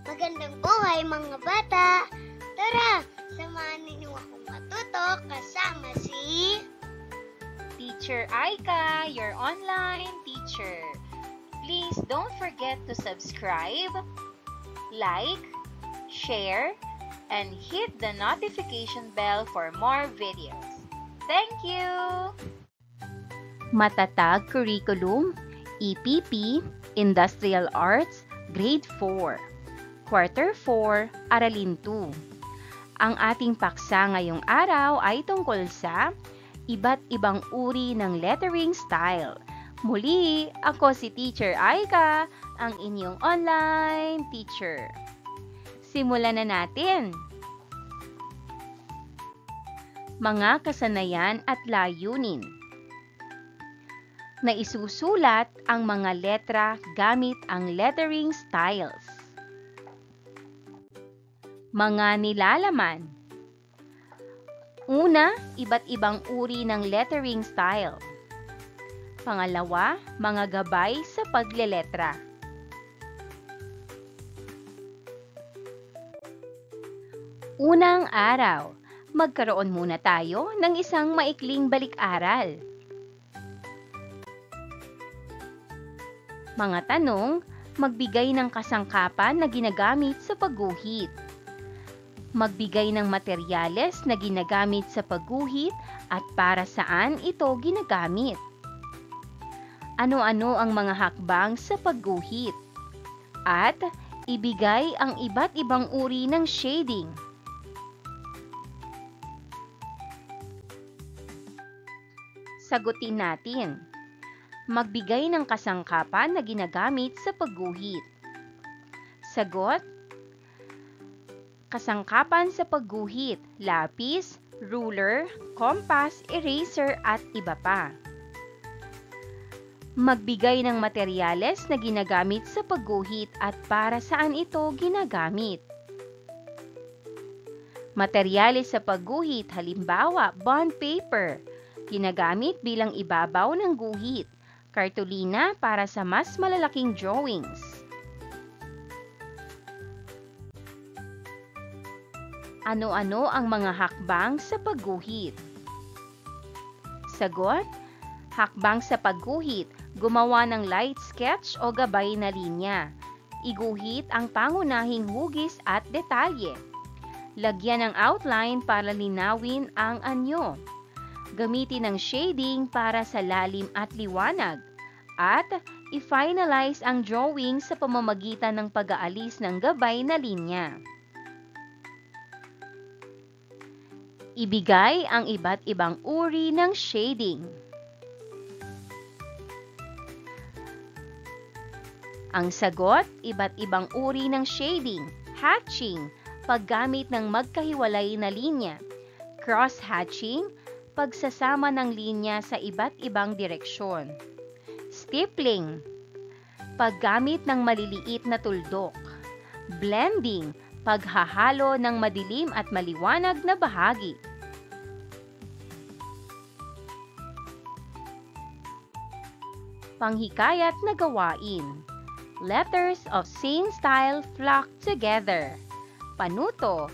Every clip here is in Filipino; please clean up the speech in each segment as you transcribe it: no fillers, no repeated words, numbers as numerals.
Magandang buhay mga bata! Tara, samahan ninyo akong matuto kasama si Teacher Aika, your online teacher. Please don't forget to subscribe, like, share, and hit the notification bell for more videos. Thank you! Matatag Curriculum, EPP, Industrial Arts, Grade 4, Quarter 4, Aralin 2. Ang ating paksa ngayong araw ay tungkol sa iba't ibang uri ng lettering style. Muli, ako si Teacher Aika, ang inyong online teacher. Simulan na natin! Mga kasanayan at layunin. Naisusulat ang mga letra gamit ang lettering styles. Mga nilalaman. Una, iba't ibang uri ng lettering style. Pangalawa, mga gabay sa pagleletra. Unang araw, magkaroon muna tayo ng isang maikling balik-aral. Mga tanong, magbigay ng kasangkapan na ginagamit sa pagguhit. Magbigay ng materyales na ginagamit sa pagguhit at para saan ito ginagamit. Ano-ano ang mga hakbang sa pagguhit? At ibigay ang iba't ibang uri ng shading. Sagutin natin. Magbigay ng kasangkapan na ginagamit sa pagguhit. Sagot: kasangkapan sa pagguhit, lapis, ruler, kompas, eraser at iba pa. Magbigay ng materyales na ginagamit sa pagguhit at para saan ito ginagamit. Materyales sa pagguhit, halimbawa, bond paper, ginagamit bilang ibabaw ng guhit. Kartolina para sa mas malalaking drawings. Ano-ano ang mga hakbang sa pagguhit? Sagot: hakbang sa pagguhit, gumawa ng light sketch o gabay na linya. Iguhit ang pangunahing hugis at detalye. Lagyan ng outline para linawin ang anyo. Gamitin ang shading para sa lalim at liwanag. At i-finalize ang drawing sa pamamagitan ng pag-aalis ng gabay na linya. Ibigay ang iba't ibang uri ng shading. Ang sagot, iba't ibang uri ng shading. Hatching, paggamit ng magkahiwalay na linya. Cross-hatching, pagsasama ng linya sa iba't ibang direksyon. Stippling, paggamit ng maliliit na tuldok. Blending, paghahalo ng madilim at maliwanag na bahagi. Panghikayat na gawain. Letters of same style flock together. Panuto,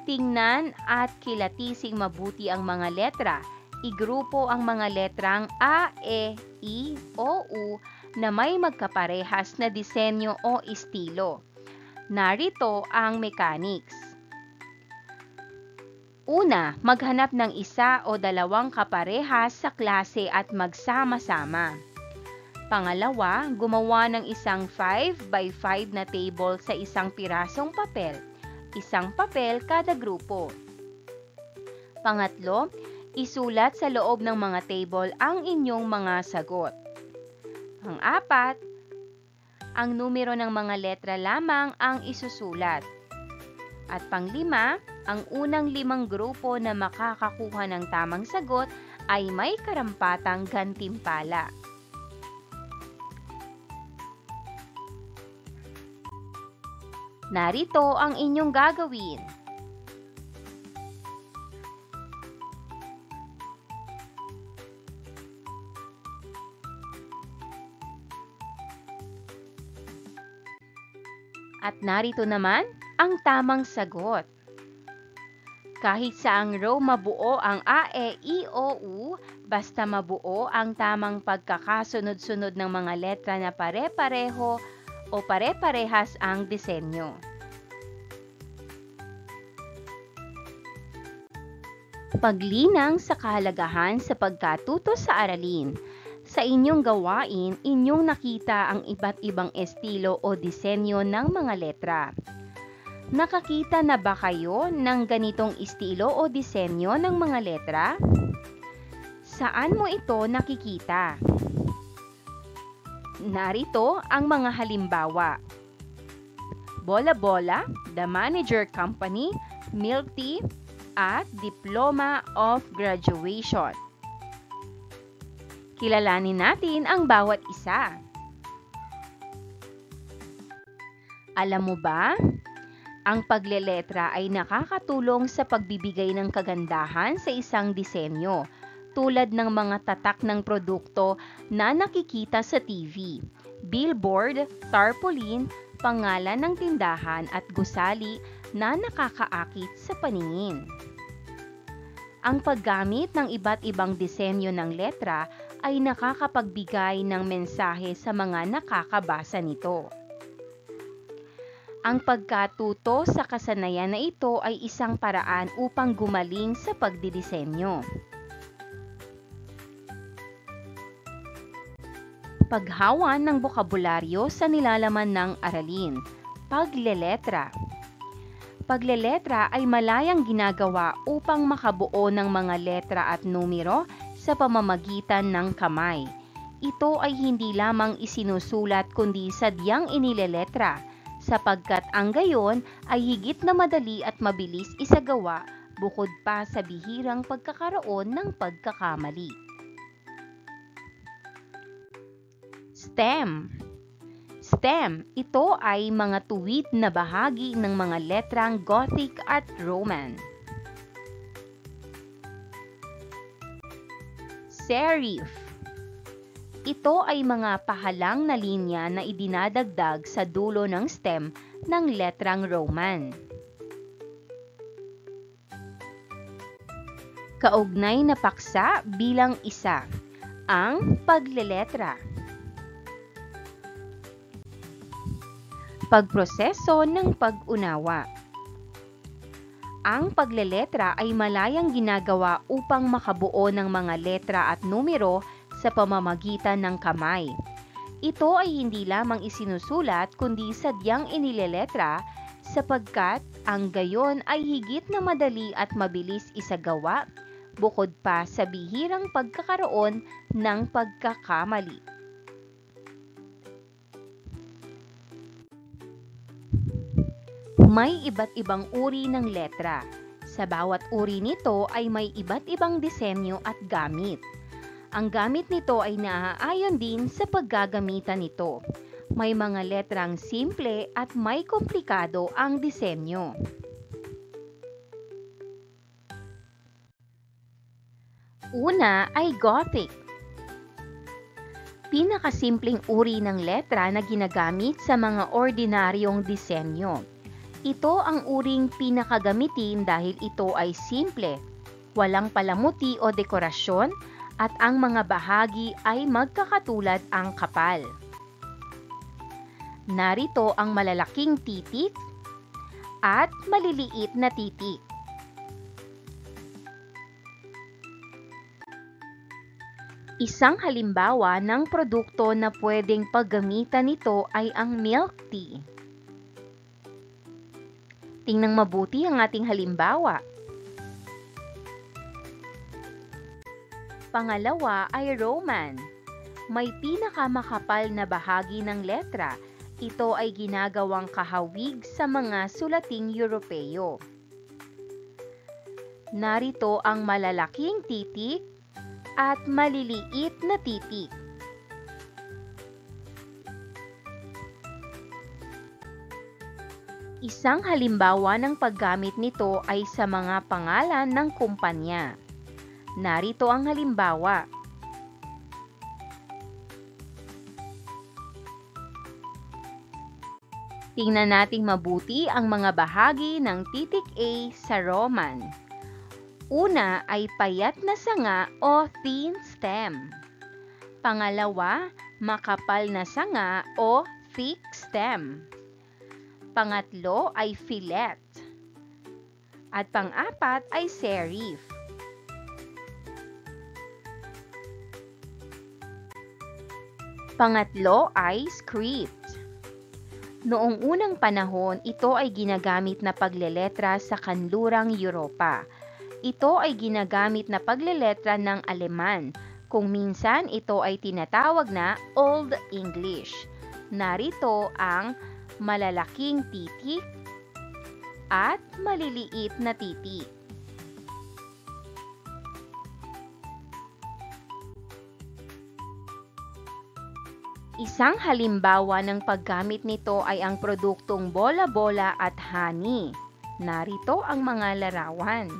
tingnan at kilatising mabuti ang mga letra. Igrupo ang mga letrang A, E, I, O, U na may magkaparehas na disenyo o estilo. Narito ang mechanics. Una, maghanap ng isa o dalawang kaparehas sa klase at magsama-sama. Pangalawa, gumawa ng isang 5x5 na table sa isang pirasong papel. Isang papel kada grupo. Pangatlo, isulat sa loob ng mga table ang inyong mga sagot. Pang-apat, ang numero ng mga letra lamang ang isusulat. At pang-lima, ang unang 5 grupo na makakakuha ng tamang sagot ay may karampatang gantimpala. Narito ang inyong gagawin. At narito naman ang tamang sagot. Kahit saang row mabuo ang A, E, I, O, U, basta mabuo ang tamang pagkakasunod-sunod ng mga letra na pare-pareho o pare-parehas ang disenyo. Paglinang sa kahalagahan sa pagkatuto sa aralin. Sa inyong gawain, inyong nakita ang iba't ibang estilo o disenyo ng mga letra. Nakakita na ba kayo ng ganitong estilo o disenyo ng mga letra? Saan mo ito nakikita? Narito ang mga halimbawa. Bola Bola, The Manager Company, Milk Tea, at Diploma of Graduation. Kilalanin natin ang bawat isa. Alam mo ba? Ang pagleletra ay nakakatulong sa pagbibigay ng kagandahan sa isang disenyo, tulad ng mga tatak ng produkto na nakikita sa TV, billboard, tarpaulin, pangalan ng tindahan at gusali na nakakaakit sa paningin. Ang paggamit ng iba't ibang disenyo ng letra ay nakakapagbigay ng mensahe sa mga nakakabasa nito. Ang pagkatuto sa kasanayan na ito ay isang paraan upang gumaling sa pagdidisenyo. Paghawan ng bokabularyo sa nilalaman ng aralin. Pagleletra. Pagleletra ay malayang ginagawa upang makabuo ng mga letra at numero sa pamamagitan ng kamay. Ito ay hindi lamang isinusulat kundi sadyang inileletra, sapagkat ang gayon ay higit na madali at mabilis isagawa bukod pa sa bihirang pagkakaroon ng pagkakamali. STEM. STEM, ito ay mga tuwid na bahagi ng mga letrang Gothic at Roman. Serif. Ito ay mga pahalang na linya na idinadagdag sa dulo ng stem ng letrang Roman. Kaugnay na paksa bilang isa, ang pagleletra. Pagproseso ng pag-unawa. Ang pagleletra ay malayang ginagawa upang makabuo ng mga letra at numero sa pamamagitan ng kamay. Ito ay hindi lamang isinusulat kundi sadyang inileletra sapagkat ang gayon ay higit na madali at mabilis isagawa bukod pa sa bihirang pagkakaroon ng pagkakamali. May iba't ibang uri ng letra. Sa bawat uri nito ay may iba't ibang disenyo at gamit. Ang gamit nito ay naaayon din sa paggagamitan nito. May mga letrang simple at may komplikado ang disenyo. Una ay Gothic. Pinakasimpleng uri ng letra na ginagamit sa mga ordinaryong disenyo. Ito ang uring pinakagamitin dahil ito ay simple, walang palamuti o dekorasyon, at ang mga bahagi ay magkakatulad ang kapal. Narito ang malalaking titik at maliliit na titik. Isang halimbawa ng produkto na pwedeng paggamitan nito ay ang milk tea. Tingnan mabuti ang ating halimbawa. Pangalawa ay Roman. May pinakamakapal na bahagi ng letra. Ito ay ginagawang kahawig sa mga sulating Europeo. Narito ang malalaking titik at maliliit na titik. Isang halimbawa ng paggamit nito ay sa mga pangalan ng kumpanya. Narito ang halimbawa. Tingnan nating mabuti ang mga bahagi ng titik A sa Roman. Una ay payat na sanga o thin stem. Pangalawa, makapal na sanga o thick stem. Pangatlo ay fillet. At pang-apat ay serif. Pangatlo ay script. Noong unang panahon, ito ay ginagamit na pagleletra sa kanlurang Europa. Ito ay ginagamit na pagleletra ng Aleman, kung minsan ito ay tinatawag na Old English. Narito ang malalaking titik at maliliit na titik. Isang halimbawa ng paggamit nito ay ang produktong bola-bola at honey. Narito ang mga larawan.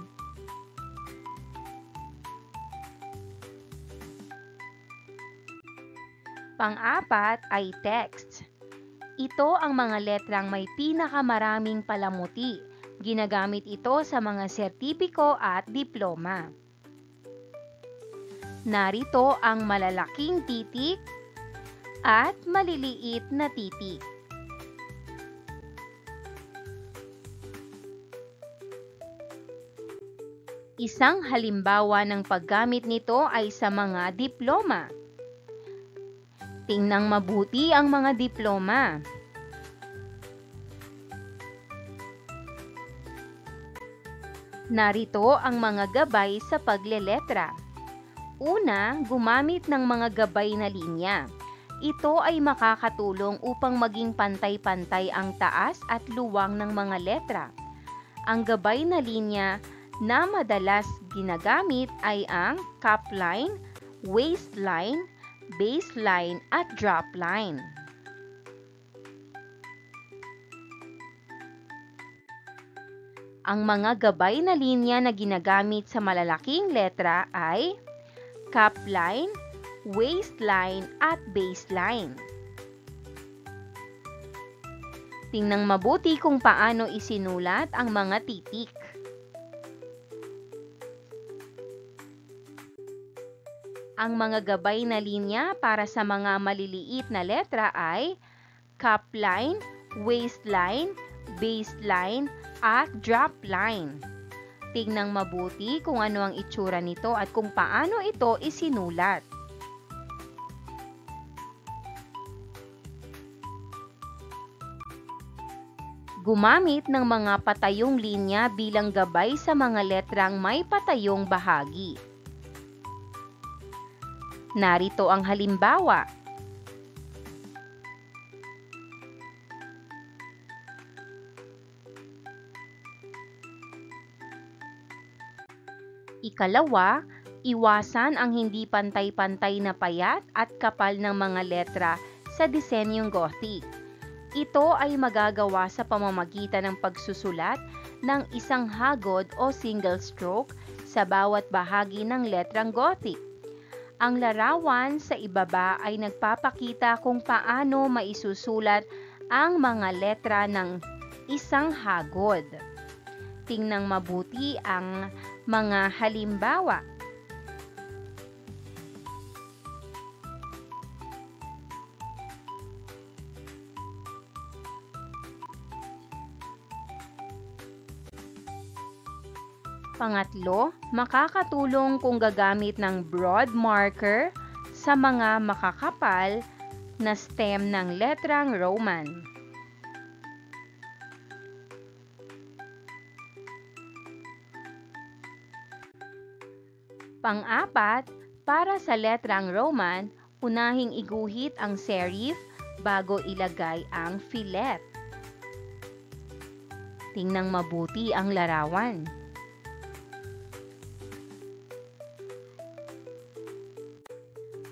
Pang-apat ay text. Ito ang mga letrang may pinakamaraming palamuti. Ginagamit ito sa mga sertipiko at diploma. Narito ang malalaking titik at maliliit na titik. Isang halimbawa ng paggamit nito ay sa mga diploma. Tingnan mabuti ang mga diploma. Narito ang mga gabay sa pagleletra. Una, gumamit ng mga gabay na linya. Ito ay makakatulong upang maging pantay-pantay ang taas at luwang ng mga letra. Ang gabay na linya na madalas ginagamit ay ang cap line, waistline, baseline at drop line. Ang mga gabay na linya na ginagamit sa malalaking letra ay cap line, waistline at baseline. Tingnan mabuti kung paano isinulat ang mga titik. Ang mga gabay na linya para sa mga maliliit na letra ay cap line, waistline, baseline at drop line. Tingnan mabuti kung ano ang itsura nito at kung paano ito isinulat. Gumamit ng mga patayong linya bilang gabay sa mga letrang may patayong bahagi. Narito ang halimbawa. Ikalawa, iwasan ang hindi pantay-pantay na payat at kapal ng mga letra sa disenyong Gothic. Ito ay magagawa sa pamamagitan ng pagsusulat ng isang hagod o single stroke sa bawat bahagi ng letrang Gothic. Ang larawan sa ibaba ay nagpapakita kung paano maisusulat ang mga letra ng isang hagod. Tingnan mabuti ang mga halimbawa. Pangatlo, makakatulong kung gagamit ng broad marker sa mga makakapal na stem ng letrang Roman. Pang-apat, para sa letrang Roman, unahing iguhit ang serif bago ilagay ang fillet. Tingnan mabuti ang larawan.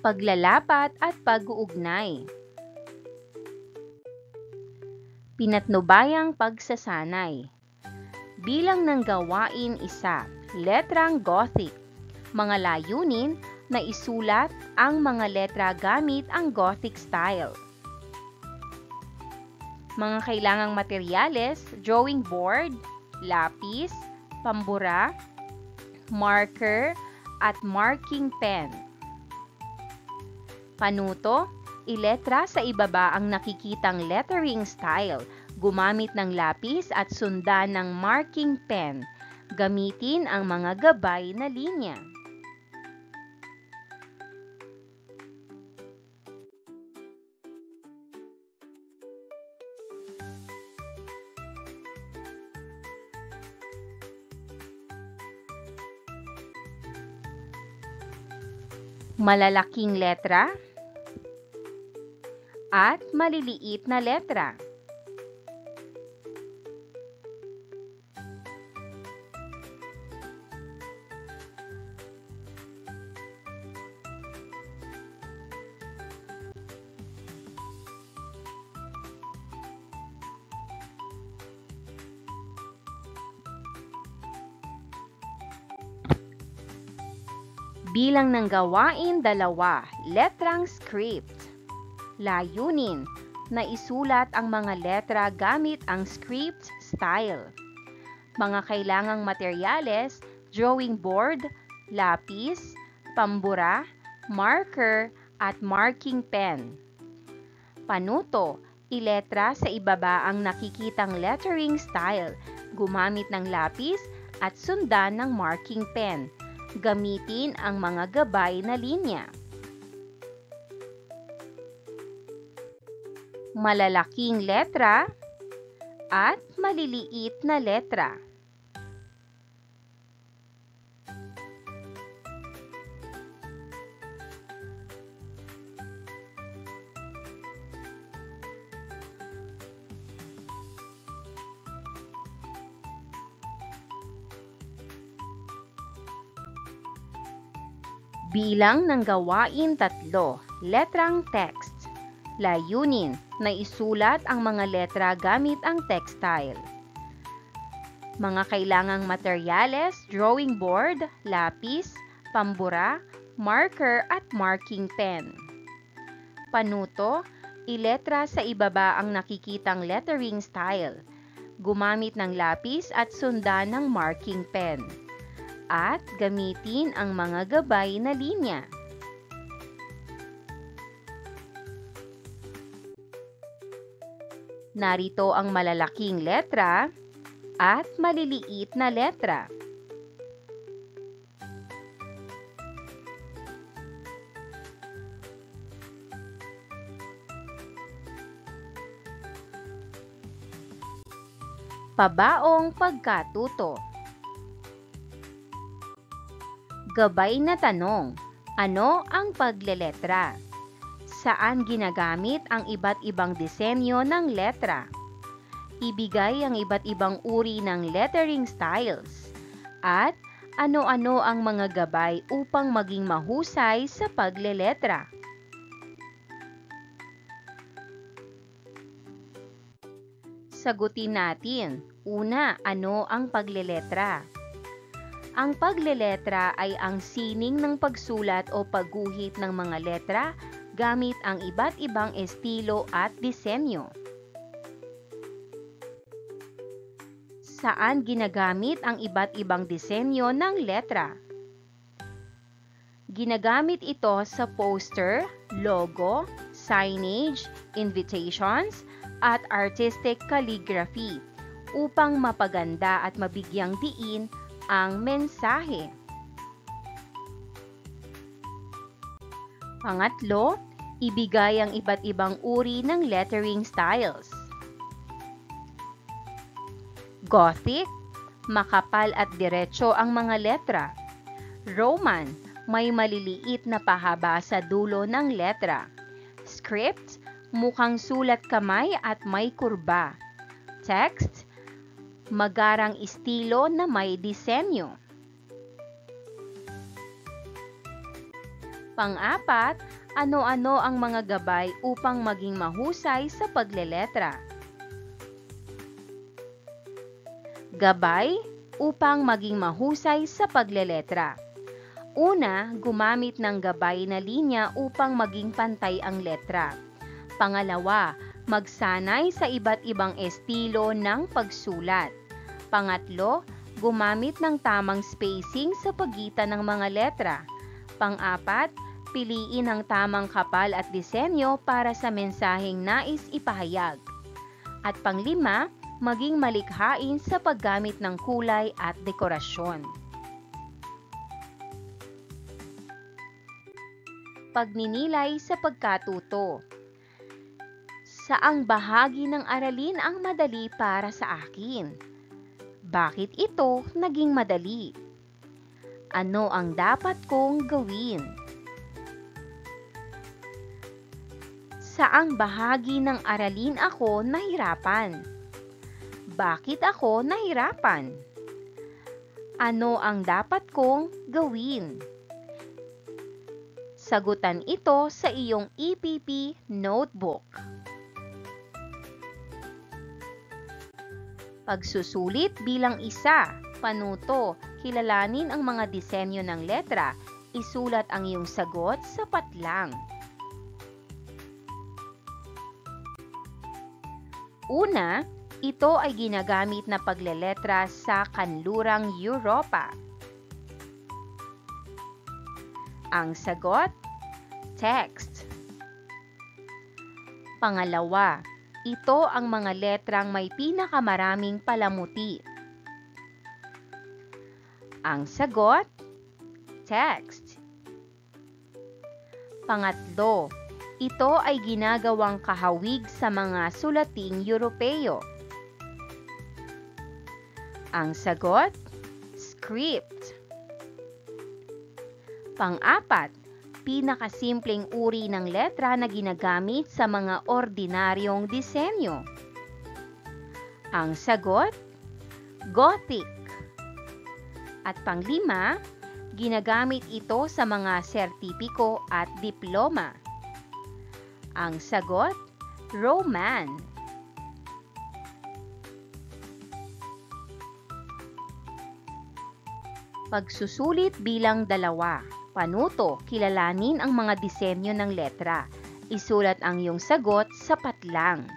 Paglalapat at pag-uugnay. Pinatnubayang pagsasanay. Bilang ng gawain isa, letrang Gothic. Mga layunin na isulat ang mga letra gamit ang Gothic style. Mga kailangang materyales, drawing board, lapis, pambura, marker, at marking pen. Panuto, iletra sa ibaba ang nakikitang lettering style, gumamit ng lapis at sundan ng marking pen. Gamitin ang mga gabay na linya. Malalaking letra at maliliit na letra. Bilang ng gawain 2, letrang script. Layunin, na isulat ang mga letra gamit ang script style. Mga kailangang materyales, drawing board, lapis, pambura, marker, at marking pen. Panuto, iletra sa ibaba ang nakikitang lettering style, gumamit ng lapis at sundan ng marking pen. Gamitin ang mga gabay na linya. Malalaking letra at maliliit na letra. Bilang ng gawain 3, letrang text. Layunin, na isulat ang mga letra gamit ang textile. Mga kailangang materyales, drawing board, lapis, pambura, marker, at marking pen. Panuto, iletra sa ibaba ang nakikitang lettering style. Gumamit ng lapis at sundan ng marking pen. At gamitin ang mga gabay na linya. Narito ang malalaking letra at maliliit na letra. Pabaong pagkatuto. Gabay na tanong, ano ang pagleletra? Saan ginagamit ang iba't ibang disenyo ng letra? Ibigay ang iba't ibang uri ng lettering styles. At ano-ano ang mga gabay upang maging mahusay sa pagleletra? Sagutin natin. Una, ano ang pagleletra? Ang pagleletra ay ang sining ng pagsulat o pagguhit ng mga letra gamit ang iba't ibang estilo at disenyo. Saan ginagamit ang iba't ibang disenyo ng letra? Ginagamit ito sa poster, logo, signage, invitations, at artistic calligraphy upang mapaganda at mabigyang diin ang mensahe. Pangatlo, ibigay ang iba't ibang uri ng lettering styles. Gothic, makapal at diretso ang mga letra. Roman, may maliliit na pahaba sa dulo ng letra. Script, mukhang sulat kamay at may kurba. Text, magarang estilo na may disenyo. Pang-apat, ano-ano ang mga gabay upang maging mahusay sa pagleletra? Gabay upang maging mahusay sa pagleletra. Una, gumamit ng gabay na linya upang maging pantay ang letra. Pangalawa, Magsanay sa iba't ibang estilo ng pagsulat. Pangatlo, gumamit ng tamang spacing sa pagitan ng mga letra. Pang-apat, piliin ang tamang kapal at disenyo para sa mensaheng nais ipahayag. At pang-lima, maging malikhain sa paggamit ng kulay at dekorasyon. Pagninilay sa pagkatuto. Saang bahagi ng aralin ang madali para sa akin? Bakit ito naging madali? Ano ang dapat kong gawin? Saang bahagi ng aralin ako nahirapan? Bakit ako nahirapan? Ano ang dapat kong gawin? Sagutan ito sa iyong EPP notebook. Pagsusulit bilang isa, panuto, kilalanin ang mga disenyo ng letra, isulat ang iyong sagot sapat lang. Una, ito ay ginagamit na pagleletra sa kanlurang Europa. Ang sagot, text. Pangalawa, ito ang mga letrang may pinakamaraming palamuti. Ang sagot, text. Pangatlo, ito ay ginagawang kahawig sa mga sulating Europeo. Ang sagot, script. Pang-apat, pinakasimpleng uri ng letra na ginagamit sa mga ordinaryong disenyo. Ang sagot, Gothic. At pang-lima, ginagamit ito sa mga sertipiko at diploma. Ang sagot, Roman. Pagsusulit bilang dalawa. Panuto, kilalanin ang mga disenyo ng letra. Isulat ang iyong sagot sapat lang.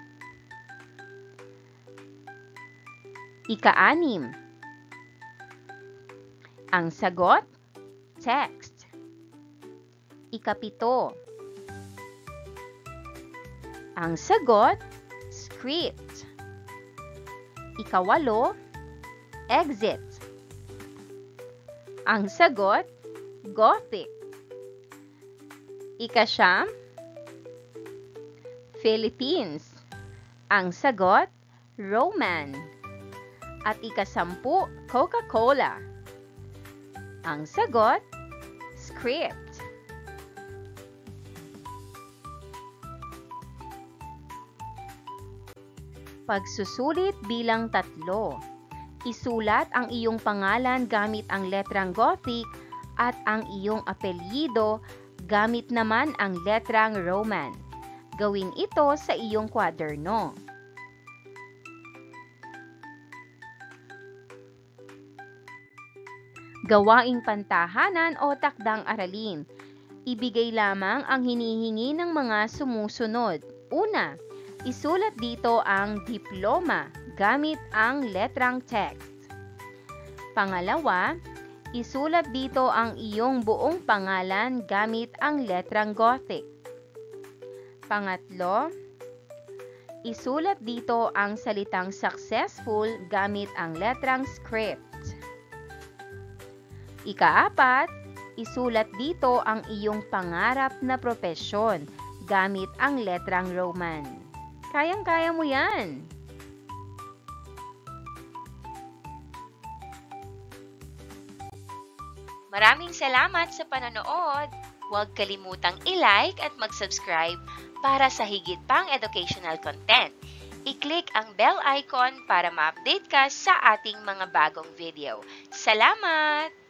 Ika-6. Ang sagot, text. Ika-7. Ang sagot, script. Ika-8, exit. Ang sagot, Gothic. Ika-9, Philippines. Ang sagot, Roman. At ika-10, Coca-Cola. Ang sagot, script. Pagsusulit bilang 3. Isulat ang iyong pangalan gamit ang letrang Gothic at ang iyong apelyido gamit naman ang letrang Roman. Gawin ito sa iyong kwaderno. Gawaing pantahanan o takdang aralin. Ibigay lamang ang hinihingi ng mga sumusunod. Una, isulat dito ang diploma gamit ang letrang text. Pangalawa, isulat dito ang iyong buong pangalan gamit ang letrang Gothic. Pangatlo, isulat dito ang salitang successful gamit ang letrang script. Ika-4, isulat dito ang iyong pangarap na propesyon gamit ang letrang Roman. Kayang-kaya mo yan! Maraming salamat sa panonood! Huwag kalimutang i-like at mag-subscribe para sa higit pang educational content. I-click ang bell icon para ma-update ka sa ating mga bagong video. Salamat!